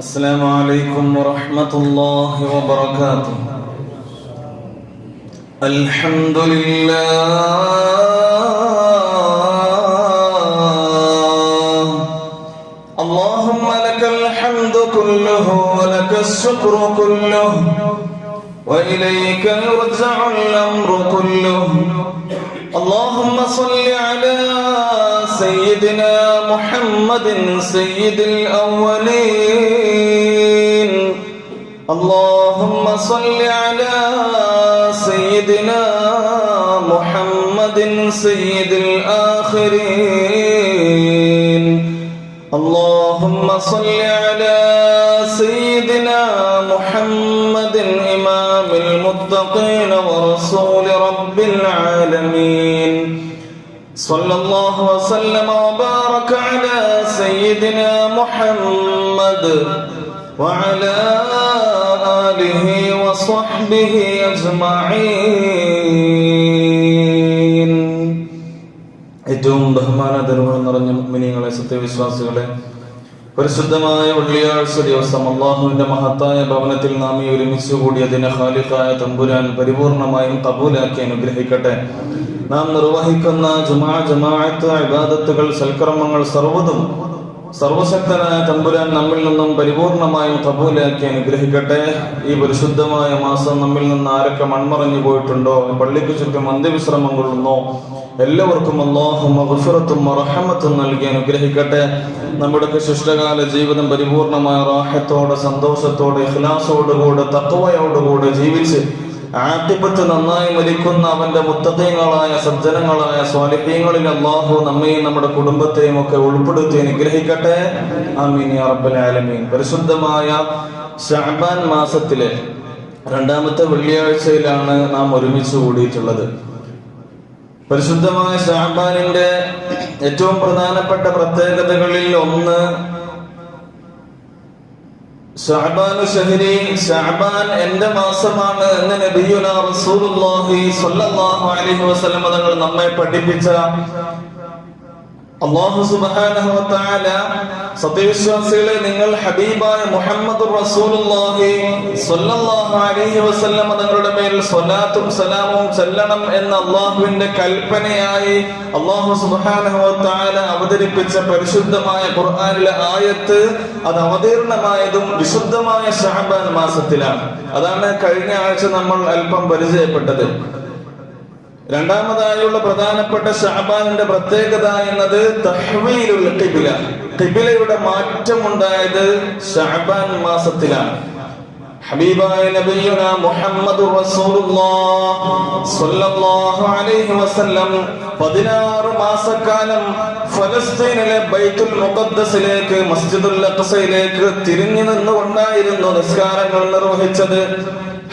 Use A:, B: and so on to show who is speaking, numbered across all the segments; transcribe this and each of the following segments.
A: السلام عليكم ورحمة الله وبركاته. الحمد لله اللهم لك الحمد كله ولك الشكر كله وإليك يرجع الأمر كله. اللهم صل على سيدنا محمد سيد الأولين. اللهم صل على سيدنا محمد سيد الآخرين. اللهم صل على سيدنا محمد إمام المتقين ورسول رب العالمين. صلى الله وسلم وبارك على سيدنا محمد وعلى آله وصحبه أجمعين. ഏറ്റവും ബഹുമാനദരവും നിറഞ്ഞ മുഅ്മിനീങ്ങളെ, സത്യവിശ്വാസികളെ, പരിശുദ്ധമായ വെള്ളിയാഴ്ച ദിവസം അല്ലാഹുവിന്റെ മഹത്തായ ഭവനത്തിൽ നാം ഈ ഒരുമിച്ച് കൂടിയതിനെ ഖാലിഖായ തമ്പുരാൻ പരിപൂർണമായും ഖബൂലാക്കി അനുഗ്രഹിക്കട്ടെ. നാം നിർവഹിക്കുന്ന ജമാഅത്ത് ഇബാദത്തുകൾ, സൽക്കർമ്മങ്ങൾ സർവ്വതും സർവശക്തനായ തമ്പുരാൻ നമ്മിൽ നിന്നും പരിപൂർണമായും ഖബൂലാക്കി അനുഗ്രഹിക്കട്ടെ. ഈ പരിശുദ്ധമായ മാസം നമ്മിൽ നിന്ന് ആരൊക്കെ മൺമറഞ്ഞു പോയിട്ടുണ്ടോ, പള്ളിക്ക് ചുറ്റും അന്ത്യവിശ്രമം കൊള്ളുന്നോ, എല്ലാവർക്കും അല്ലാഹു മഗ്ഫിറത്തും റഹ്മത്തും നൽകി അനുഗ്രഹിക്കട്ടെ. നമ്മുടെ ശിഷ്ടകാല ജീവിതം പരിപൂർണമായ റാഹത്തോടെ, സന്തോഷത്തോടെ, ഇഖ്ലാസോടുകൂടെ, തഖ്വയോടുകൂടെ ജീവിച്ച് ആഖിബത്ത് നന്നായി മരിക്കുന്ന അവന്റെ മുത്തഖീങ്ങളായ സജ്ജനങ്ങളായ സ്വാലിഹീങ്ങളിൽ അല്ലാഹു നമ്മയും നമ്മുടെ കുടുംബത്തെയും ഒക്കെ ഉൾപ്പെടുത്തി അനുഗ്രഹിക്കട്ടെ. ആമീൻ യാ റബ്ബൽ ആലമീൻ. പരിശുദ്ധമായ ശഅബാൻ മാസത്തിലെ രണ്ടാമത്തെ വെള്ളിയാഴ്ചയിലാണ് നാം ഒരുമിച്ച് കൂടിയിട്ടുള്ളത്. പരിശുദ്ധമായ ശഅബാനിന്റെ ഏറ്റവും പ്രധാനപ്പെട്ട പ്രത്യേകതകളിൽ ഒന്ന്, ശഅബാനു ശഹരി, ശഅബാൻ എന്റെ മാസമാണ് എന്ന് നബിയുനാ റസൂലുള്ളാഹി സ്വല്ലല്ലാഹു അലൈഹി വസല്ലം തങ്ങൾ നമ്മെ പഠിപ്പിച്ച അല്ലാഹു സുബ്ഹാനഹു വ തആല സത്യവിശ്വാസികളെ, നിങ്ങൾ ഹബീബായ മുഹമ്മദുർ റസൂലുള്ളാഹി സ്വല്ലല്ലാഹു അലൈഹി വസല്ലം തങ്ങളുടെ മേൽ സ്വലാത്തും സലാമും ചൊല്ലണം എന്ന അല്ലാഹുവിന്റെ കൽപ്പനയായി അല്ലാഹു സുബ്ഹാനഹു വ തആല അവതരിപ്പിച്ച പരിശുദ്ധമായ ഖുർആനിലെ ആയത്ത് അത് അവതീർണമായതും വിശുദ്ധമായ ശഅബാൻ മാസത്തിലാണ്. അതാണ് കഴിഞ്ഞ ആഴ്ച നമ്മൾ അല്പം പരിചയപ്പെട്ടത്. രണ്ടാമതായുള്ള പ്രധാനപ്പെട്ട ശഅബാനിന്റെ പ്രത്യേകത എന്നത് തഹ്വീലുൽ ഖിബ്ല, ഖിബ്ലയുടെ മാറ്റമുണ്ടായത് ശഅബാൻ മാസത്തിലാണ്. ഹബീബായ നബിയുനാ മുഹമ്മദുർ റസൂലുള്ളാഹി സ്വല്ലല്ലാഹു അലൈഹി വസല്ലം 16 മാസക്കാലം ഫലസ്തീനിലെ ബൈത്തുൽ മുഖദ്ദസിലേക്ക്, മസ്ജിദുൽ അഖ്സയിലേക്ക് തിരിഞ്ഞു നിന്നുകൊണ്ടായിരുന്നു നിസ്കാരങ്ങൾ നിർവഹിച്ചത്.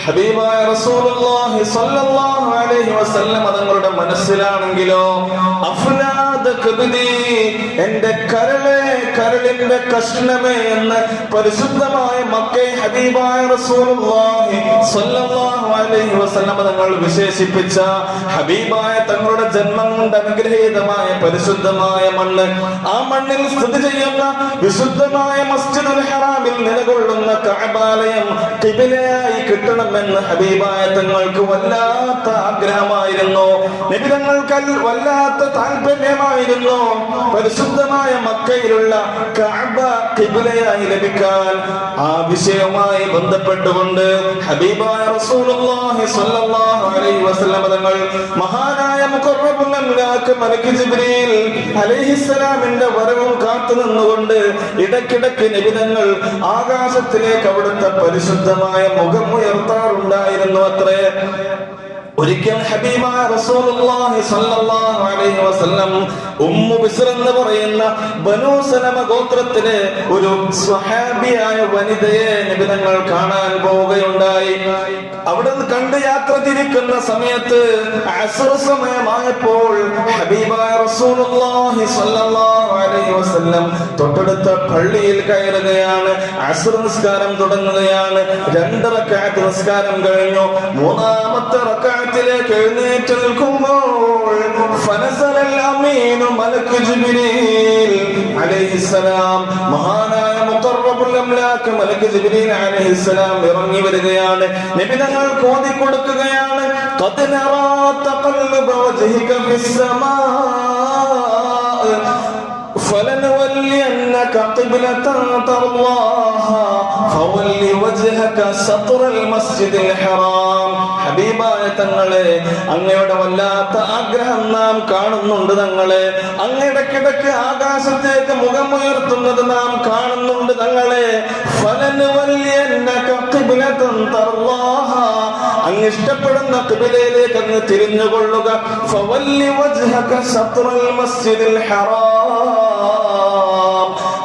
A: ഹബീബായ റസൂലുള്ളാഹി സ്വല്ലല്ലാഹു അലൈഹി വസല്ലം തങ്ങളുടെ മനസ്സിലാണെങ്കിലോ അഫ്നാദ കബദി, എന്റെ കരളെ, കരളിന്റെ കഷ്ണമേ എന്ന് പരിശുദ്ധമായ മക്കയെ ഹബീബായ റസൂലുള്ളാഹി സ്വല്ലല്ലാഹു അലൈഹി വസല്ലം തങ്ങൾ വിശേഷിപ്പിച്ച ഹബീബായ തങ്ങളുടെ ജന്മം കൊണ്ട് അനുഗ്രഹീതമായ പരിശുദ്ധമായ മണ്ണ്, ആ മണ്ണിൽ സ്ഥിതി ചെയ്യുന്ന വിശുദ്ധമായ മസ്ജിദുൽ ഹറാമിൽ നിലകൊള്ളുന്ന കഅബാലയം ഖിബ്ലയായി കിട്ടണം എന്ന് ഹബീബായ തങ്ങൾക്ക് വല്ലാത്ത ആഗ്രഹമായിരുന്നു. നബി തങ്ങൾക്ക് വല്ലാത്ത താല്പര്യമായിരുന്നു പരിശുദ്ധമായ മക്കയിലുള്ള കഅബ ഖിബ്ലയായി ലഭിക്കാൻ. ആ വിഷയവുമായി ബന്ധപ്പെട്ടുകൊണ്ട് ഹബീബായ റസൂലുള്ളാഹി സ്വല്ലല്ലാഹു അലൈഹി വസല്ലം തങ്ങൾ മഹാനായ മുഖറബുൽ അംലാക്ക് മലക്ക് ജിബ്രീൽ അലൈഹിസ്സലാമിന്റെ വരവും കാത്തു നിന്നുകൊണ്ട് ഇടയ്ക്കിടയ്ക്ക് നബി തങ്ങൾ ആകാശത്തിലേക്ക് അവിടുത്തെ പരിശുദ്ധമായ മുഖം ഉയർത്താറുണ്ടായിരുന്നു അത്രേ. ഒരിക്കൽ ഹബീബായ റസൂലുള്ളാഹി സ്വല്ലല്ലാഹു അലൈഹി വസല്ലം ഉമ്മു ബിസ്ർ എന്ന് പറയുന്ന ബനൂ സലമ ഗോത്രത്തിലെ ഒരു സ്വഹാബിയായ വനിതയെ നബി തങ്ങൾ കാണാൻ പോവുകയുണ്ടായി. അവിടെ നിന്ന് കണ്ട് യാത്ര തിരിക്കുന്ന സമയത്ത് അസ്ർ സമയമായപ്പോൾ ഹബീബായ റസൂലുള്ളാഹി സ്വല്ലല്ലാഹു അലൈഹി വസല്ലം തൊട്ടടുത്ത പള്ളിയിൽ കയറുകയാണ്. അസ്ർ നിസ്കാരം തുടങ്ങുകയാണ്. 2 റക്അത്ത് നിസ്കാരം കഴിഞ്ഞു. 3-ാമത്തെ റക്അത്ത് റക്അത്തിലേക്ക് എഴുന്നേറ്റ് നിൽക്കുമ്പോൾ ഫനസലൽ അമീനു മലക്ക് ജിബ്രീൽ അലൈഹിസ്സലാം, മഹാനായ മുഖറബുൽ അംലാക്ക് മലക്ക് ജിബ്രീൽ അലൈഹിസ്സലാം ഇറങ്ങി വരികയാണ്. നബി തങ്ങൾ ഓതി കൊടുക്കുകയാണ്, ഖദ് നറാ തഖല്ലുബ വജ്ഹിക ഫിസ്സമാ فلنولينك قبلة ترضاها فول وجهك شطر المسجد الحرام. ഹബീബായ തങ്ങളെ, അങ്ങയുടെ വല്ലാത്ത ആഗ്രഹം നാം കാണുന്നുണ്ട്. തങ്ങളെ, അങ്ങിടക്കിടക്ക് ആകാശത്തേക്ക് മുഖമുയർത്തുന്നത് നാം കാണുന്നുണ്ട്. തങ്ങളെ, ഫലനുവല്യന്നക ഖിബ്ലതൻ തർളാഹാ, അങ്ങ് ഇഷ്ടപ്പെടുന്ന ഖിബ്ലയിലേക്ക് അങ്ങ് തിരിഞ്ഞുകൊള്ളുക. ഫവല്ലി വജ്ഹക ശത്റൽ മസ്ജിദിൽ ഹറാം,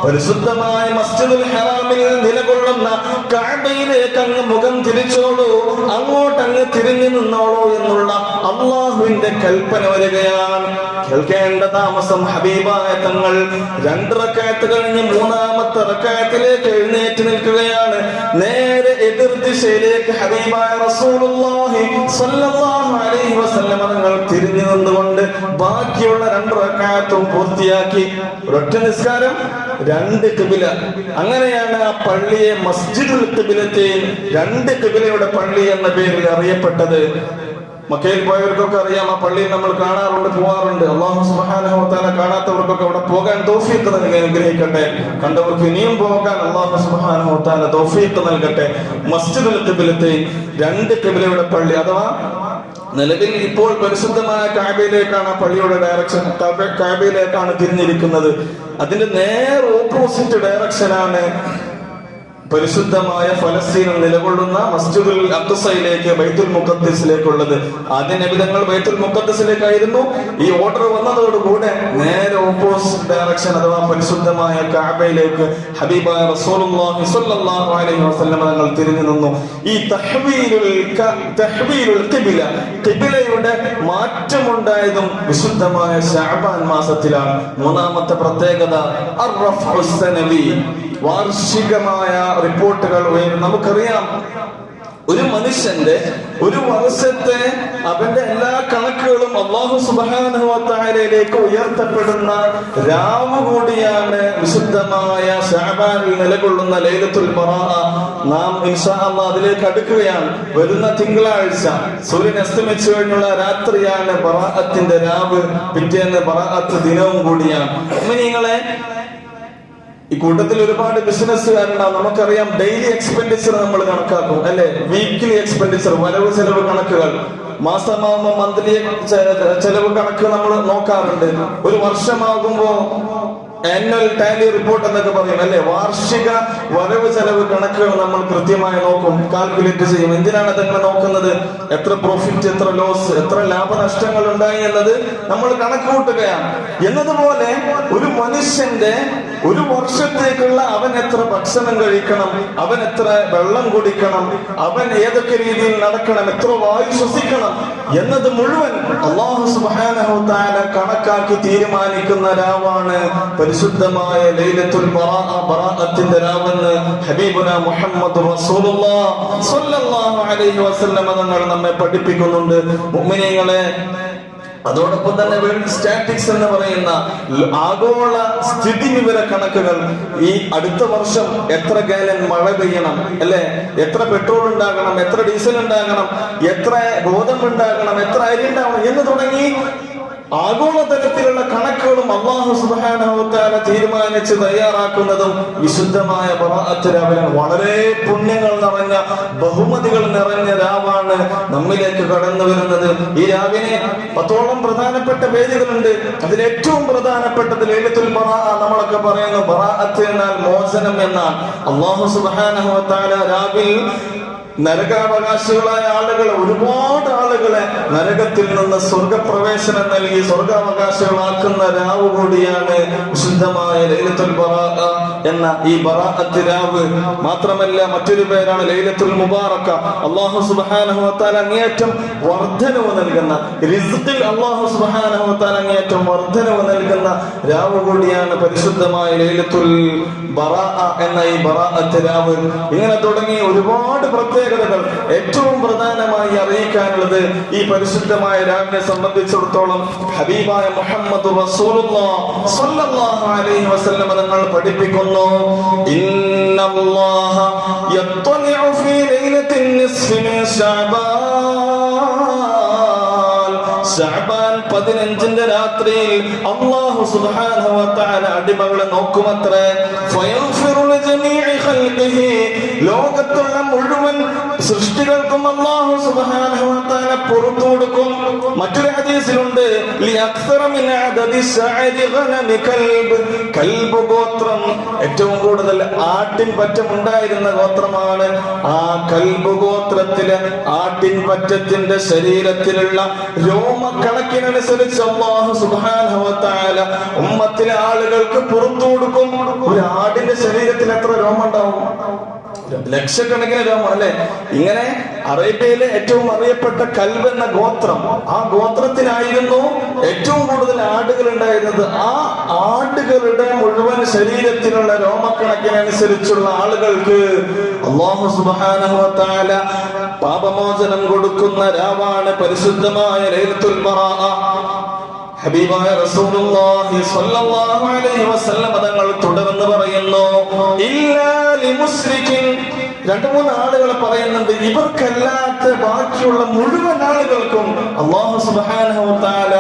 A: പരിശുദ്ധമായ മസ്ജിദുൽ ഹറാമിൽ നിലകൊള്ളുന്ന കഅബയിലേക്ക് അങ്ങ് മുഖം തിരിച്ചോളൂ, അങ്ങോട്ടങ്ങ് തിരിഞ്ഞു നിന്നോളൂ എന്നുള്ള അള്ളാഹുവിന്റെ കൽപ്പന വരികയാണ്. കേൾക്കേണ്ട താമസം ഹബീബായ തങ്ങൾ 2 റക്അത്ത് കഴിഞ്ഞ് 3ാമത്തെ റക്അത്തിലേക്ക് എഴുന്നേറ്റ് നിൽക്കുകയാണ്. നേരെ എതിർ ദിശയിലേക്ക് ഹബീബായ റസൂലുള്ളാഹി സ്വല്ലല്ലാഹു അലൈഹി വസല്ലം തങ്ങൾ തിരിഞ്ഞു നിന്നുകൊണ്ട് ബാക്കിയുള്ള 2 റക്അത്തും പൂർത്തിയാക്കി. ഒരൊറ്റ നിസ്കാരം, 2 ഖിബ്ല. അങ്ങനെയാണ് ആ പള്ളിയെ മസ്ജിദുൽ ഖിബ്ലത്തൈൻ, 2 ഖിബ്ലയുടെ പള്ളി എന്ന പേരിൽ അറിയപ്പെട്ടത്. മക്കയിൽ പോയവർക്കൊക്കെ അറിയാം, ആ പള്ളിയിൽ നമ്മൾ കാണാറുണ്ട്, പോവാറുണ്ട്. അല്ലാഹു സുബ്ഹാനഹു വ തആല കാണാത്തവർക്കൊക്കെ അവിടെ പോകാൻ തൗഫീഖ് നൽകി അനുഗ്രഹിക്കട്ടെ. കണ്ടവർക്ക് ഇനിയും പോകാൻ അല്ലാഹു സുബ്ഹാനഹു വ തആല തൗഫീഖ് നൽകട്ടെ. മസ്ജിദുൽ ഖിബ്ലത്തൈൻ, 2 ഖിബ്ലയുടെ പള്ളി, അഥവാ നിലവിൽ ഇപ്പോൾ പരിശുദ്ധമായ കഅബയിലേക്കാണ് ആ പള്ളിയുടെ ഡയറക്ഷൻ. കഅബയിലേക്കാണ് തിരിഞ്ഞിരിക്കുന്നത്. അതിന്റെ നേർ ഓപ്പോസിറ്റ് ഡയറക്ഷനാണ് പരിശുദ്ധമായ ഫലസ്തീനിൽ നിലകൊള്ളുന്ന മസ്ജിദുൽ അഖ്സയിലേക്ക്, ബൈത്തുൽ മുഖദ്ദിസിലേക്കുള്ളത്. ആദ്യ നബി തങ്ങൾ ബൈത്തുൽ മുഖദ്ദിസിലേക്കായിരുന്നു. ഈ ഓർഡർ വന്നതോടുകൂടെ നേരെ ഓപ്പോസിറ്റ് ഡയറക്ഷൻ, അഥവാ പരിശുദ്ധമായ കഅബയിലേക്ക് ഹബീബായ റസൂലുള്ളാഹി സ്വല്ലല്ലാഹു അലൈഹി വസല്ലം തങ്ങൾ തിരിഞ്ഞു നിന്നു. ഈ തഹ്വീലുൽ ഖിബ്ല, ഖിബ്ലയുടെ മാറ്റമുണ്ടായതും വിശുദ്ധമായ ശഅബാൻ മാസത്തിലാണ്. 3ാമത്തെ പ്രത്യേകത അർ-റഫ്ഉസ് സനവി, വാർഷികമായ റിപ്പോർട്ടുകൾ ഉയരും. നമുക്കറിയാം, ഒരു മനുഷ്യന്റെ ഒരു വർഷത്തെ അവന്റെ എല്ലാ കണക്കുകളും അല്ലാഹു സുബ്ഹാനഹു വ തആലയിലേക്ക് ഉയർത്തപ്പെടുന്ന രാവ് കൂടിയാണ് വിശുദ്ധമായ ശഅബാനിൽ നിലകൊള്ളുന്ന ലൈലത്തുൽ ബറാഅ. നാം ഇൻഷാ അല്ലാഹ് അതിലേക്ക് അടുക്കുകയാണ്. വരുന്ന തിങ്കളാഴ്ച സൂര്യൻ അസ്തമിച്ചു കഴിഞ്ഞുള്ള രാത്രിയാണ് ബറാഅത്തിന്റെ രാവ്. പിറ്റേന്ന് ബറാഅത്ത് ദിനവും കൂടിയാണ്. മുഅ്മിനീങ്ങളെ, ഈ കൂട്ടത്തിൽ ഒരുപാട് ബിസിനസ്സുകാരുണ്ടാവും. നമുക്കറിയാം, ഡെയിലി എക്സ്പെൻഡിച്ചർ നമ്മൾ കണക്കാക്കും, അല്ലെ? വീക്ക്ലി എക്സ്പെൻഡിച്ചർ, വരവ് ചെലവ് കണക്കുകൾ. മാസമാകുമ്പോൾ മന്ത്ലി ചെലവ് കണക്ക് നമ്മൾ നോക്കാറുണ്ട്. ഒരു വർഷമാകുമ്പോ ആനുവൽ ടാലി റിപ്പോർട്ട് എന്നൊക്കെ പറയും, അല്ലെ? വാർഷിക വരവ് ചെലവ് കണക്കുകൾ നമ്മൾ കൃത്യമായി നോക്കും, കാൽക്കുലേറ്റ് ചെയ്യും. എന്തിനാണ് അതങ്ങനെ നോക്കുന്നത്? എത്ര പ്രോഫിറ്റ്, എത്ര ലോസ്, എത്ര ലാഭനഷ്ടങ്ങൾ ഉണ്ടായി എന്നത് നമ്മൾ കണക്ക് കൂട്ടുകയാണ്. എന്നതുപോലെ ഒരു മനുഷ്യന്റെ ഒരു വർഷത്തേക്കുള്ള അവൻ എത്ര ഭക്ഷണം കഴിക്കണം, അവൻ എത്ര വെള്ളം കുടിക്കണം, അവൻ ഏതൊക്കെ രീതിയിൽ നടക്കണം, എത്ര വായു ശ്വസിക്കണം എന്നത് മുഴുവൻ അല്ലാഹു സുബ്ഹാനഹു വ തആല കണക്കാക്കി തീരുമാനിക്കുന്ന രാവാണ് പരിശുദ്ധമായ ലൈലത്തുൽ ബറാഅത്തിന്റെ രാവെന്ന് ഹബീബുനാ മുഹമ്മദ് റസൂലുള്ളാഹി സ്വല്ലല്ലാഹു അലൈഹി വസല്ലം തങ്ങൾ നമ്മെ പഠിപ്പിക്കുന്നുണ്ട്. മുഅ്മിനീങ്ങളെ, അതോടൊപ്പം തന്നെ വേൾഡ് സ്റ്റാറ്റിക്സ് എന്ന് പറയുന്ന ആഗോള സ്ഥിതി വിവര കണക്കുകൾ, ഈ അടുത്ത വർഷം എത്ര ഗാലൻ മഴ പെയ്യണം, അല്ലെ? എത്ര പെട്രോൾ ഉണ്ടാകണം, എത്ര ഡീസൽ ഉണ്ടാകണം, എത്ര ഗോതമ്പ് ഉണ്ടാകണം, എത്ര അരി ഉണ്ടാകണം എന്ന് തുടങ്ങി ആഗോളതലത്തിലുള്ള കണക്കുകളും അല്ലാഹു സുബ്ഹാനഹു വ തആല തീരുമാനിച്ച് തയ്യാറാക്കുന്നതും വിശുദ്ധമായ ബറാഅത്ത് രാവിലെ. വളരെ പുണ്യങ്ങൾ നിറഞ്ഞ, ബഹുമതികൾ നിറഞ്ഞ രാവാണ് നമ്മിലേക്ക് കടന്നു വരുന്നത്. ഈ രാവിനെ 10ഓളം പ്രധാനപ്പെട്ട പേരുകളുണ്ട്. അതിലേറ്റവും പ്രധാനപ്പെട്ടത് ലൈലത്തുൽ ബറാഅ. നമ്മളൊക്കെ പറയുന്നു ബറാഅത്ത് എന്നാൽ മോചനം എന്നാണ്. അല്ലാഹു സുബ്ഹാനഹു വ തആല രാവിൽ നരകാവകാശികളായ ആളുകൾ, ഒരുപാട് ആളുകളെ നരകത്തിൽ നിന്ന് സ്വർഗപ്രവേശനം നൽകി സ്വർഗാവകാശികളാക്കുന്ന രാവ് കൂടിയാണ് വിശുദ്ധമായ ലൈലത്തുൽ ബറാഅ എന്ന ഈ ബറാഅത്ത് രാവ്. മാത്രമല്ല, മറ്റൊരു പേരാണ് ലൈലത്തുൽ മുബാറക. അല്ലാഹു സുബ്ഹാനഹു വ തആല അങ്ങേയറ്റം വർദ്ധനവ് നൽകുന്ന, റിസ്ഖിൽ അല്ലാഹു സുബ്ഹാനഹു വ തആല അങ്ങേയറ്റം വർദ്ധനവ് നൽകുന്ന രാവ് കൂടിയാണ് പരിശുദ്ധമായ ലൈലത്തുൽ ബറാഅ എന്ന ഈ ബറാഅത്ത് രാവ്. ഇങ്ങനെ തുടങ്ങി ഒരുപാട് പ്രത്യേക പ്രത്യേകതകൾ ഏറ്റവും പ്രധാനമായി അറിയിക്കാനുള്ളത് ഈ പരിശുദ്ധമായ രാവിനെ സംബന്ധിച്ചിടത്തോളം ഹബീബായ മുഹമ്മദ് റസൂലുള്ളാഹി സ്വല്ലല്ലാഹു അലൈഹി വസല്ലം തങ്ങൾ പഠിപ്പിക്കുന്നു, ഇന്നല്ലാഹ യത്വലിഉ ഫീ ലൈലത്തിൻ നിസ്ഫി മിൻ ശഅബാൻ 15 രാത്രിയിൽ അല്ലാഹു സുബ്ഹാനഹു വ തആല അടിമകളെ നോക്കുമത്രേ. ഫയഗ്ഫിറു ലിജമീഇ ഖൽഖിഹി, ലോകത്തുള്ള മുഴുവൻ സൃഷ്ടികൾക്കും അല്ലാഹു സുബ്ഹാനഹു വ തആല പുറത്തു കൊടുക്കും. മറ്റൊരു ഹദീസിലുണ്ട്, ലിഅക്സറ മിൻ അദദി ശഅരി ഗനമി കൽബ്, കൽബ് ഗോത്രം ഏറ്റവും കൂടുതൽ ആട്ടിൻ പറ്റമുണ്ടായിരുന്ന ഗോത്രമാണ്. ആ കൽബ് ഗോത്രത്തിലെ ആട്ടിൻ പറ്റത്തിന്റെ ശരീരത്തിലുള്ള രോമക്കണക്കിനനുസരിച്ച് അല്ലാഹു സുബ്ഹാനഹു വ തആല ഉമ്മത്തിലെ ആളുകൾക്ക് പുറത്തു കൊടുക്കും. ഒരു ആടിന്റെ ശരീരത്തിൽ എത്ര രോമം ഉണ്ടാവും? ലക്ഷക്കണക്കിന് രോമം അല്ലെ. ഇങ്ങനെ അറേബ്യയിലെ ഏറ്റവും അറിയപ്പെട്ട കൽബ് എന്ന ഗോത്രം, ആ ഗോത്രത്തിനായിരുന്നു ഏറ്റവും കൂടുതൽ ആടുകൾ ഉണ്ടായിരുന്നത്. ആ ആടുകളുടെ മുഴുവൻ ശരീരത്തിലുള്ള രോമക്കണക്കിനനുസരിച്ചുള്ള ആളുകൾക്ക് അല്ലാഹു സുബ്ഹാനഹു വ തആല പാപമോചനം കൊടുക്കുന്ന രാവാണ് പരിശുദ്ധമായ ലൈലത്തുൽ ബറാഅ. ഹബീബായ റസൂലുള്ളാഹി സ്വല്ലല്ലാഹു അലൈഹി വസല്ലം തങ്ങൾ തുടർന്ന് പറയുന്നു, ഇല്ലാ ലിമുശ്രികിൻ, 2-3 ആളുകളെ പറയുന്നുണ്ട്, ഇവർക്കല്ലാത്ത ബാക്കിയുള്ള മുഴുവൻ ആളുകൾക്കും അല്ലാഹു സുബ്ഹാനഹു വ തആല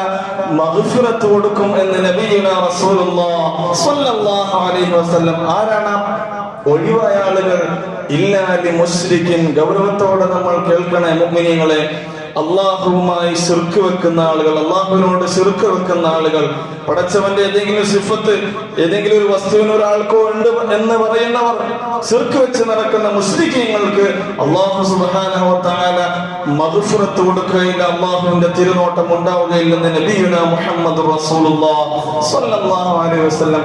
A: മഗ്ഫിറത്ത് കൊടുക്കും എന്ന് നബിയുനാ റസൂലുള്ളാഹി സ്വല്ലല്ലാഹു അലൈഹി വസല്ലം. ആരാണ് ഒഴിവായ ആളുകൾ? ഇല്ലാ ലിമുശ്രികിൻ. ഗൗരവത്തോടെ നമ്മൾ കേൾക്കണേ മുഅ്മിനീങ്ങളെ. അള്ളാഹുവുമായി ശിർക്ക് വെക്കുന്ന ആളുകൾ, അള്ളാഹുവിനോട് ശിർക്ക് വെക്കുന്ന ആളുകൾ, പടച്ചവന്റെ ഏതെങ്കിലും സിഫത്ത് ഏതെങ്കിലും ഒരു വസ്തുവിന് ഒരാൾക്കോ ഉണ്ട് എന്ന് പറയുന്നവർ, ശിർക്ക് വെച്ച് നടക്കുന്ന മുശ്രിക്കീങ്ങൾക്ക് അല്ലാഹു സുബ്ഹാനഹു വ തആല മഗ്ഫിറത്ത് കൊടുക്കുകയില്ല, അള്ളാഹുവിന്റെ തിരുനോട്ടം ഉണ്ടാവുകയില്ലെന്ന് നബിയുനാ മുഹമ്മദ് റസൂലുള്ളാഹി സ്വല്ലല്ലാഹു അലൈഹി വസല്ലം.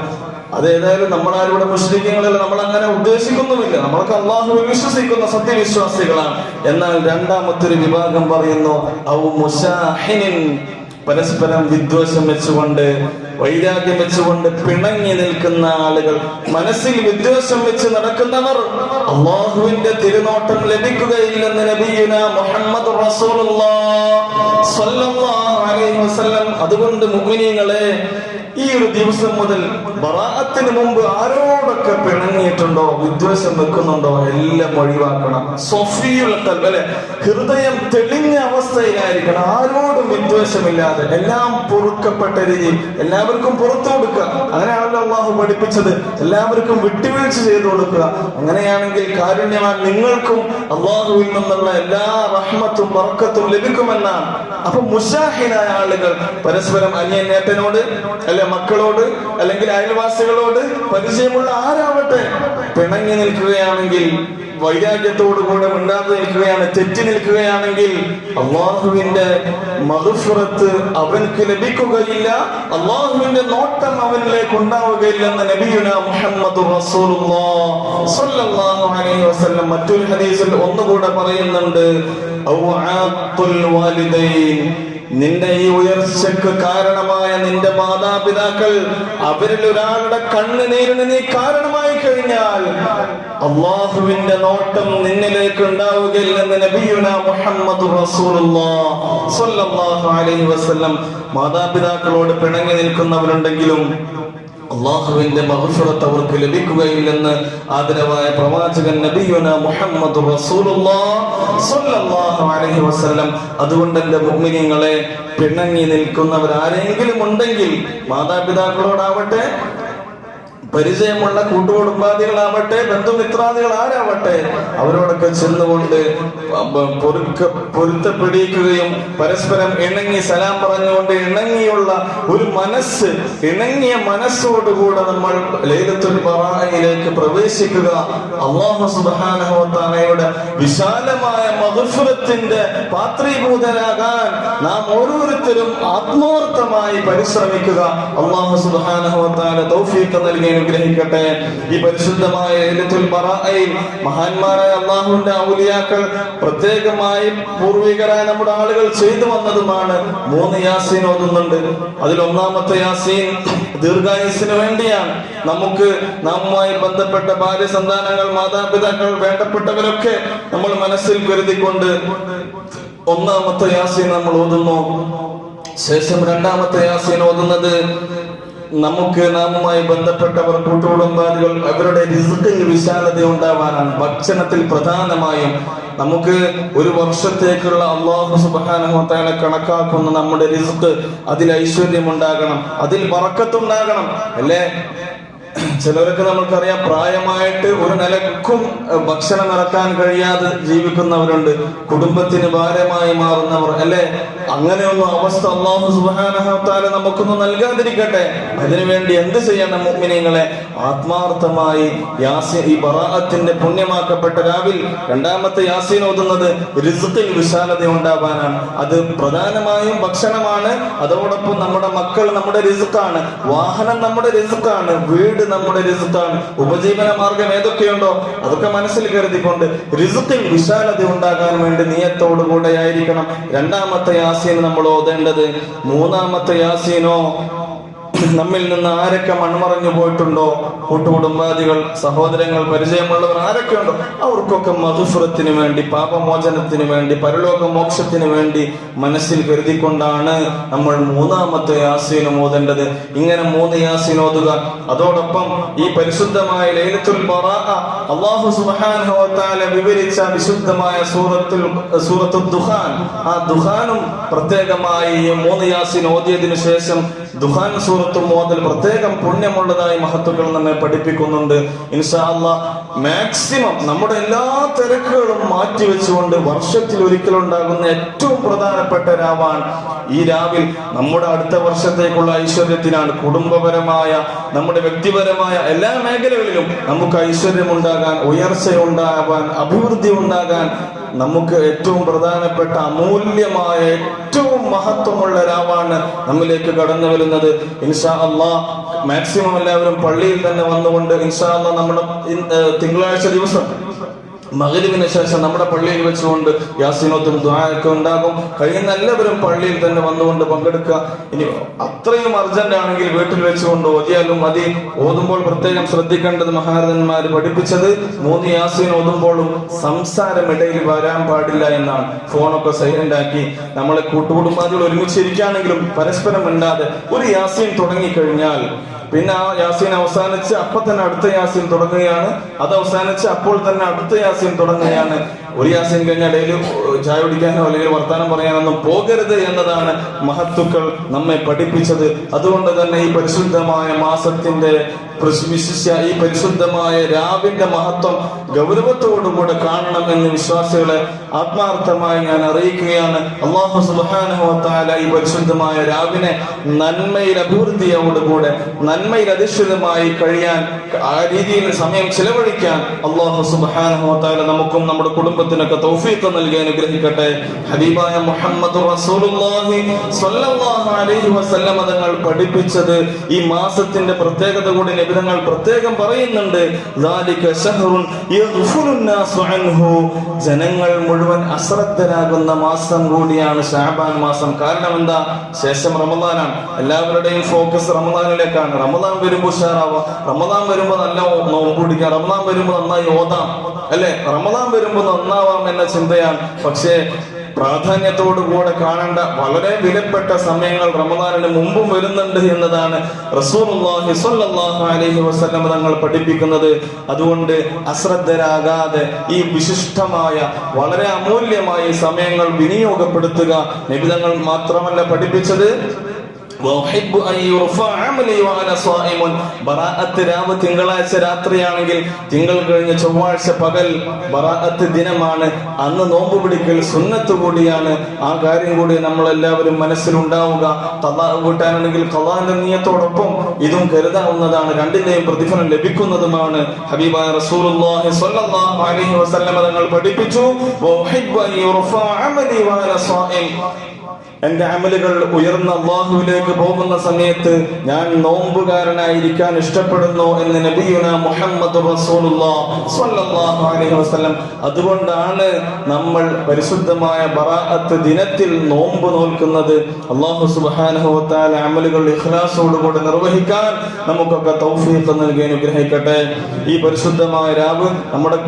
A: അതേതായാലും നമ്മളാരുടെ മുശ്രിക്കീങ്ങളല്ല, നമ്മൾ അങ്ങനെ ഉദ്ദേശിക്കുന്നുമില്ല. നമ്മൾക്ക് അള്ളാഹുവിൽ വിശ്വസിക്കുന്ന സത്യവിശ്വാസികളാണ്. എന്നാൽ രണ്ടാമത്തെ ഒരു വിഭാഗം പറയുന്നു, ഔ മുശാഹിനിൻ, പരസ്പരം വിദ്വേഷം വെച്ചുകൊണ്ട്, വൈരാഗ്യം വെച്ചുകൊണ്ട് പിണങ്ങി നിൽക്കുന്ന ആളുകൾ, മനസ്സിൽ വിദ്വേഷം വെച്ച് നടക്കുന്നവർ, അല്ലാഹുവിന്റെ തിരുനോട്ടം ലഭിക്കുകയില്ലെന്ന് നബിയുനാ മുഹമ്മദ് റസൂലുള്ളാഹി സ്വല്ലല്ലാഹു അലൈഹി വസല്ലം. അതുകൊണ്ട് മുഅ്മിനീങ്ങളെ, ഈ ഒരു ദിവസം മുതൽ ബറാഅത്തിന് മുമ്പ് ആരോടൊക്കെ പിണങ്ങിയിട്ടുണ്ടോ, വിദ്വേഷം വെക്കുന്നുണ്ടോ, എല്ലാം ഒഴിവാക്കണം. സഫീഉൽ ഖൽബ് അല്ലെ, ഹൃദയം തെളിഞ്ഞ അവസ്ഥയിലായിരിക്കണം. ആരോടും വിദ്വേഷമില്ലാതെ, എല്ലാം പൊറുക്കപ്പെട്ട രീതി, എല്ലാവർക്കും പുറത്തു കൊടുക്കുക. അങ്ങനെയാണല്ലോ അള്ളാഹു പഠിപ്പിച്ചത്. എല്ലാവർക്കും വിട്ടുവീഴ്ച ചെയ്തു കൊടുക്കുക. അങ്ങനെയാണെങ്കിൽ കാരുണ്യവാൻ നിങ്ങൾക്കും അള്ളാഹുവിൽ നിന്നുള്ള എല്ലാ റഹ്മത്തും ബർക്കത്തും ലഭിക്കുമെന്നാണ്. അപ്പൊ മുശാഹിനായ ആളുകൾ പരസ്പരം അന്യനേട്ടനോട് അല്ലെ, മക്കളോട് അല്ലെങ്കിൽ അയൽവാസികളോട്, പരിചയമുള്ള ആരാവട്ടെ, പിണങ്ങി നിൽക്കുകയാണെങ്കിൽ, വൈരാഗ്യത്തോടുകൂടെ മിണ്ടാതെ നിൽക്കുകയാണ്, തെറ്റി നിൽക്കുകയാണെങ്കിൽ അള്ളാഹുവിന്റെ മഗ്ഫിറത്ത് അവൻക്ക് ലഭിക്കുകയില്ല, അള്ളാഹുവിന്റെ നോട്ടം അവനിലേക്ക് ഉണ്ടാവുകയില്ലെന്ന് നബിയുനാ മുഹമ്മദ് റസൂലുള്ളാഹി സ്വല്ലല്ലാഹു അലൈഹി വസല്ലം മറ്റൊരു ഹദീസിൽ ഒന്നുകൂടെ പറയുന്നുണ്ട്, ഔ ആഖുൽ വാലിദൈൻ, നിന്റെ ഈ ഉയർച്ചയ്ക്ക് കാരണമായ നിന്റെ മാതാപിതാക്കൾ, അവരിൽ ഒരാളുടെ കണ്ണുനീരിന് നീ കാരണമായി കഴിഞ്ഞാൽ അള്ളാഹുവിന്റെ നോട്ടം നിന്നിലേക്ക് ഉണ്ടാവുകയില്ലെന്ന് നബിയുനാ മുഹമ്മദ് റസൂലുള്ളാഹി സ്വല്ലല്ലാഹു അലൈഹി വസല്ലം. മാതാപിതാക്കളോട് പിണങ്ങി നിൽക്കുന്നവരുണ്ടെങ്കിലും അള്ളാഹുവിന്റെ മഗ്ഫിറത്ത് അവർക്ക് ലഭിക്കുകയില്ലെന്ന് ആദരവായ പ്രവാചകൻ നബിയുനാ മുഹമ്മദ് റസൂലുള്ളാഹി സ്വല്ലല്ലാഹു അലൈഹി വസല്ലം. അതുകൊണ്ട് എന്റെ മുഅ്മിനീങ്ങളെ, പിണങ്ങി നിൽക്കുന്നവർ ആരെങ്കിലും ഉണ്ടെങ്കിൽ, മാതാപിതാക്കളോടാവട്ടെ, പരിചയമുള്ള കൂട്ടുകുടുംബാദികളാവട്ടെ, ബന്ധുമിത്രാദികൾ ആരാവട്ടെ, അവരോടൊക്കെ ചെന്നുകൊണ്ട് പൊരുത്തപ്പെടിക്കുകയും പരസ്പരം ഇണങ്ങി സലാം പറഞ്ഞുകൊണ്ട് ഇണങ്ങിയുള്ള ഒരു മനസ്സ്, ഇണങ്ങിയ മനസ്സോടുകൂടെ നമ്മൾ ലൈലത്തുൽ ബറാഅയിലേക്ക് പ്രവേശിക്കുക. അല്ലാഹു സുബ്ഹാനഹു വ തആലയുടെ വിശാലമായ മഗ്ഫിറത്തിന്റെ പാത്രീഭൂതരാകാൻ നാം ഓരോരുത്തരും ആത്മാർത്ഥമായി പരിശ്രമിക്കുക. അല്ലാഹു സുബ്ഹാനഹു വ തആല തൗഫീഖ് നൽകി അനുഗ്രഹിക്കട്ടെ. ഈ പരിശുദ്ധമായ ലൈലത്തുൽ ബറാഅയിൽ മഹാന്മാരായ അല്ലാഹുവിന്റെ ഔലിയാക്കൾ, പ്രത്യേകമായി പൂർവികരായ നമ്മുടെ ആളുകൾ ചെയ്തു വന്നതുമാണ് 3 യാസീൻ ഓതുന്നുണ്ട്. അതിൽ ഒന്നാമത്തെ യാസീൻ ദീർഘായുസിന് വേണ്ടിയാണ്. നമുക്ക് നമ്മുമായി ബന്ധപ്പെട്ട ഭാര്യ, സന്താനങ്ങൾ, മാതാപിതാക്കൾ, വേണ്ടപ്പെട്ടവരൊക്കെ നമ്മൾ മനസ്സിൽ കരുതിക്കൊണ്ട് ഒന്നാമത്തെ യാസീൻ നമ്മൾ ഓതുന്നു. ശേഷം രണ്ടാമത്തെ യാസീൻ ഓതുന്നത് നമുക്ക് നാമുമായി ബന്ധപ്പെട്ടവർ, കൂട്ടുകുടുംബാദികൾ, അവരുടെ റിസ്ക്കിൽ വിശാലത ഉണ്ടാവാനാണ്. ഭക്ഷണത്തിൽ പ്രധാനമായും നമുക്ക് ഒരു വർഷത്തേക്കുള്ള അല്ലാഹു സുബ്ഹാനഹു വ തആല കണക്കാക്കുന്ന നമ്മുടെ റിസ്ക്, അതിൽ ഐശ്വര്യം ഉണ്ടാകണം, അതിൽ ബറക്കത്തുണ്ടാകണം. അല്ലേ? ചിലരൊക്കെ നമുക്കറിയാം, പ്രായമായിട്ട് ഒരു നിലക്കും ഭക്ഷണം ഇറക്കാൻ കഴിയാതെ ജീവിക്കുന്നവരുണ്ട്, കുടുംബത്തിന് ഭാരമായി മാറുന്നവർ. അല്ലെ? അങ്ങനെയൊന്നും അവസ്ഥ അല്ലാഹു സുബ്ഹാനഹു വ തആല നമുക്കൊന്നും നൽകാതിരിക്കട്ടെ. അതിനുവേണ്ടി എന്ത് ചെയ്യണം മുഅ്മിനീങ്ങളെ? ആത്മാർത്ഥമായി ഈ ബറാഅത്തിന്റെ പുണ്യമാക്കപ്പെട്ട രാവിൽ രണ്ടാമത്തെ യാസീൻ ഓതുന്നത് റിസ്ഖിൽ വിശാലത ഉണ്ടാവാനാണ്. അത് പ്രധാനമായും ഭക്ഷണമാണ്. അതോടൊപ്പം നമ്മുടെ മക്കൾ നമ്മുടെ റിസ്ഖാണ്, വാഹനം നമ്മുടെ റിസ്ഖാണ്, വീട് നമ്മുടെ റിസ്ഖാണ്. ഉപജീവന മാർഗം ഏതൊക്കെയുണ്ടോ അതൊക്കെ മനസ്സിൽ കരുതിക്കൊണ്ട് റിസ്ഖിൽ വിശാലത ഉണ്ടാകാൻ വേണ്ടി നിയത്തോടുകൂടെ ആയിരിക്കണം രണ്ടാമത്തെ യാസീൻ നമ്മൾ ഓതേണ്ടത്. മൂന്നാമത്തെ യാസീനോ, നമ്മിൽ നിന്ന് ആരൊക്കെ മൺമറഞ്ഞു പോയിട്ടുണ്ടോ, കൂട്ടുകുടുംബാദികൾ, സഹോദരങ്ങൾ, പരിചയമുള്ളവർ ആരൊക്കെ ഉണ്ടോ, അവർക്കൊക്കെ മഗ്ഫിറത്തിന് വേണ്ടി, പാപമോചനത്തിന് വേണ്ടി, പരലോക മോക്ഷത്തിന് വേണ്ടി മനസ്സിൽ കരുതിക്കൊണ്ടാണ് നമ്മൾ മൂന്നാമത്തെ യാസീൻ ഓതേണ്ടത്. ഇങ്ങനെ 3 യാസീൻ ഓതുക. അതോടൊപ്പം ഈ പരിശുദ്ധമായ ലൈലത്തുൽ ബറാഅ അല്ലാഹു സുബ്ഹാനഹു വ തആല വിവരിച്ച വിശുദ്ധമായ സൂറത്തുൽ ദുഖാൻ, ആ ദുഖാനും പ്രത്യേകമായി 3 യാസീൻ ഓതിയതിനു ശേഷം ദുഖാൻ സൂറത്തും ഓതൽ പ്രത്യേകം പുണ്യമുള്ളതായി മഹത്തുക്കൾ നമ്മെ പഠിപ്പിക്കുന്നുണ്ട്. ഇൻഷാ അല്ലാഹ് മാക്സിമം നമ്മുടെ എല്ലാ തിരക്കുകളും മാറ്റിവെച്ചുകൊണ്ട് വർഷത്തിൽ ഒരിക്കലുണ്ടാകുന്ന ഏറ്റവും പ്രധാനപ്പെട്ട രാവാണ് ഈ രാവിൽ. നമ്മുടെ അടുത്ത വർഷത്തേക്കുള്ള ഐശ്വര്യത്തിനാണ്. കുടുംബപരമായ, നമ്മുടെ വ്യക്തിപരമായ എല്ലാ മേഖലകളിലും നമുക്ക് ഐശ്വര്യമുണ്ടാകാൻ, ഉയർച്ചയുണ്ടാകാൻ, അഭിവൃദ്ധി ഉണ്ടാകാൻ നമുക്ക് ഏറ്റവും പ്രധാനപ്പെട്ട അമൂല്യമായ ഏറ്റവും മഹത്വമുള്ള രാവാണ് നമ്മിലേക്ക് കടന്നു വരുന്നത്. ഇൻഷാ അല്ലാഹ് മാക്സിമം എല്ലാവരും പള്ളിയിൽ തന്നെ വന്നുകൊണ്ട് ഇൻഷാ അല്ലാഹ് നമ്മുടെ തിങ്കളാഴ്ച ദിവസം മഗ്‌രിബിന് ശേഷം നമ്മുടെ പള്ളിയിൽ വെച്ചുകൊണ്ട് യാസീനോത്തും ദുആയൊക്കെ ഉണ്ടാകും. കഴിയുന്ന എല്ലാവരും പള്ളിയിൽ തന്നെ വന്നുകൊണ്ട് പങ്കെടുക്കുക. ഇനി അത്രയും അർജന്റ് ആണെങ്കിൽ വീട്ടിൽ വെച്ചുകൊണ്ട് ഓതിയാലും മതി. ഓതുമ്പോൾ പ്രത്യേകം ശ്രദ്ധിക്കേണ്ടത്, മഹാരഥന്മാര് പഠിപ്പിച്ചത് 3 യാസീൻ ഓതുമ്പോഴും സംസാരം ഇടയിൽ വരാൻ പാടില്ല എന്നാണ്. ഫോണൊക്കെ സൈലന്റ് ആക്കി നമ്മളെ കൂട്ടുകുടുംബാദികൾ ഒരുമിച്ചിരിക്കുകയാണെങ്കിലും പരസ്പരം മിണ്ടാതെ ഒരു യാസീൻ തുടങ്ങിക്കഴിഞ്ഞാൽ പിന്നെ ആ യാസീൻ അവസാനിച്ച് അപ്പൊ തന്നെ അടുത്ത യാസീൻ തുടങ്ങുകയാണ്, അത് അവസാനിച്ച് അപ്പോൾ തന്നെ അടുത്ത യാസീൻ തുടങ്ങുകയാണ്. ഒരു യാസീൻ കഴിഞ്ഞാൽ ഇടയിൽ ചായ കുടിക്കാനോ അല്ലെങ്കിൽ വർത്താനം പറയാനൊന്നും പോകരുത് എന്നതാണ് മഹത്തുക്കൾ നമ്മെ പഠിപ്പിച്ചത്. അതുകൊണ്ട് തന്നെ ഈ പരിശുദ്ധമായ മാസത്തിന്റെ വിശിഷ്യ ഈ പരിശുദ്ധമായ രാവിന്റെ മഹത്വം ഗൗരവത്തോടുകൂടെ കാണണമെന്ന് വിശ്വാസികളെ ആത്മാർത്ഥമായി ഞാൻ അറിയിക്കുകയാണ്. അല്ലാഹു സുബ്ഹാനഹു വ തആല ഈ പരിശുദ്ധമായ രാവിനെ നന്മയിൽ അഭിവൃദ്ധിയോടുകൂടെ, നന്മയിൽ അധിഷ്ഠിതമായി കഴിയാൻ, ആ രീതിയിൽ സമയം ചിലവഴിക്കാൻ അല്ലാഹു സുബ്ഹാനഹു വ തആല നമുക്കും നമ്മുടെ കുടുംബത്തിനൊക്കെ തൗഫീഖ് നൽകി അനുഗ്രഹിക്കട്ടെ. ഹബീബായ മുഹമ്മദ് റസൂലുള്ളാഹി സ്വല്ലല്ലാഹു അലൈഹി വസല്ലം തങ്ങൾ പഠിപ്പിച്ചത് ഈ മാസത്തിന്റെ പ്രത്യേകത കൂടി നബിതങ്ങൾ പ്രത്യേകം പറയുന്നുണ്ട്. ജനങ്ങൾ മുഴുവൻ അശ്രദ്ധരാകുന്ന മാസം കൂടിയാണ് ശഅബാൻ മാസം. കാരണം എന്താ? ശേഷം റമദാനാണ്. എല്ലാവരുടെയും ഫോക്കസ് റമദാനിലേക്കാണ്. റമദാൻ വരുമ്പോൾ ഉഷാറാവാം, റമദാൻ വരുമ്പോൾ നല്ല നോമ്പ് പിടിക്കാം, റമദാൻ വരുമ്പോൾ നന്നായി ഓതാം, അല്ലെ? റമദാൻ വരുമ്പോൾ നന്നാവാം എന്ന ചിന്തയാണ്. പക്ഷേ പ്രാധാന്യത്തോടുകൂടെ കാണേണ്ട വളരെ വിലപ്പെട്ട സമയങ്ങൾ റമദാനിന് മുമ്പും വരുന്നുണ്ട് എന്നതാണ് റസൂലുള്ളാഹി സ്വല്ലല്ലാഹു അലൈഹി വസല്ലം തങ്ങൾ പഠിപ്പിക്കുന്നത്. അതുകൊണ്ട് അശ്രദ്ധരാകാതെ ഈ വിശിഷ്ടമായ വളരെ അമൂല്യമായ സമയങ്ങൾ വിനിയോഗപ്പെടുത്തുക. നബി തങ്ങൾ മാത്രമല്ല പഠിപ്പിച്ചത്, തിങ്കളാഴ്ച രാത്രിയാണെങ്കിൽ തിങ്കൾ കഴിഞ്ഞ ചൊവ്വാഴ്ച പകൽ ബറാഅത്ത് ദിനമാണ്. അന്ന് നോമ്പ് പിടിക്കൽ സുന്നത്ത് കൂടിയാണ്. ആ കാര്യം കൂടി നമ്മൾ എല്ലാവരും മനസ്സിലുണ്ടാവുക. ഖളാ വീട്ടാനാണെങ്കിൽ ഖളാന്റെ നിയത്തോടൊപ്പം ഇതും കരുതാവുന്നതാണ്. രണ്ടിന്റെയും പ്രതിഫലം ലഭിക്കുന്നതുമാണ്. ഹബീബായ റസൂലുള്ളാഹി സ്വല്ലല്ലാഹു അലൈഹി വസല്ലം തങ്ങൾ പഠിപ്പിച്ചു, എന്റെ അമലുകൾ ഉയർന്ന അല്ലാഹുവിലേക്ക് പോകുന്ന സമയത്ത് ഞാൻ നോമ്പുകാരനായിരിക്കാൻ ഇഷ്ടപ്പെടുന്നു എന്ന് നബിയുനാ മുഹമ്മദ് റസൂലുള്ളാഹി സ്വല്ലല്ലാഹു അലൈഹി വസല്ലം. അതുകൊണ്ടാണ് നമ്മൾ പരിശുദ്ധമായ ബറാഅത്ത് ദിനത്തിൽ നോമ്പ് നോൽക്കുന്നത്. അല്ലാഹു സുബ്ഹാനഹു വ തആല അമലുകൾ ഇഖ്ലാസോടുകൂടി നിർവഹിക്കാൻ നമുക്കൊക്കെ തൗഫീഖ് നൽകി അനുഗ്രഹിക്കട്ടെ. ഈ പരിശുദ്ധമായ രാവ് നമ്മുടെ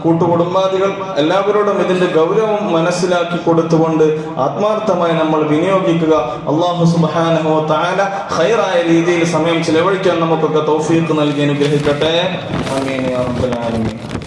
A: കൂട്ടുകുടുംബാദികൾ എല്ലാവരോടും ഇതിന്റെ ഗൗരവം മനസ്സിലാക്കി കൊടുത്തുകൊണ്ട് ആത്മാർത്ഥമായി നമ്മൾ വിനിയോഗിക്കുക. അല്ലാഹു സുബ്ഹാനഹു വ തആല ഖൈറായ രീതിയിൽ സമയം ചിലവഴിക്കാൻ നമുക്കൊക്കെ തൗഫീഖ് നൽകി അനുഗ്രഹിക്കട്ടെ. ആമീൻ യാ റബ്ബൽ ആലമീൻ.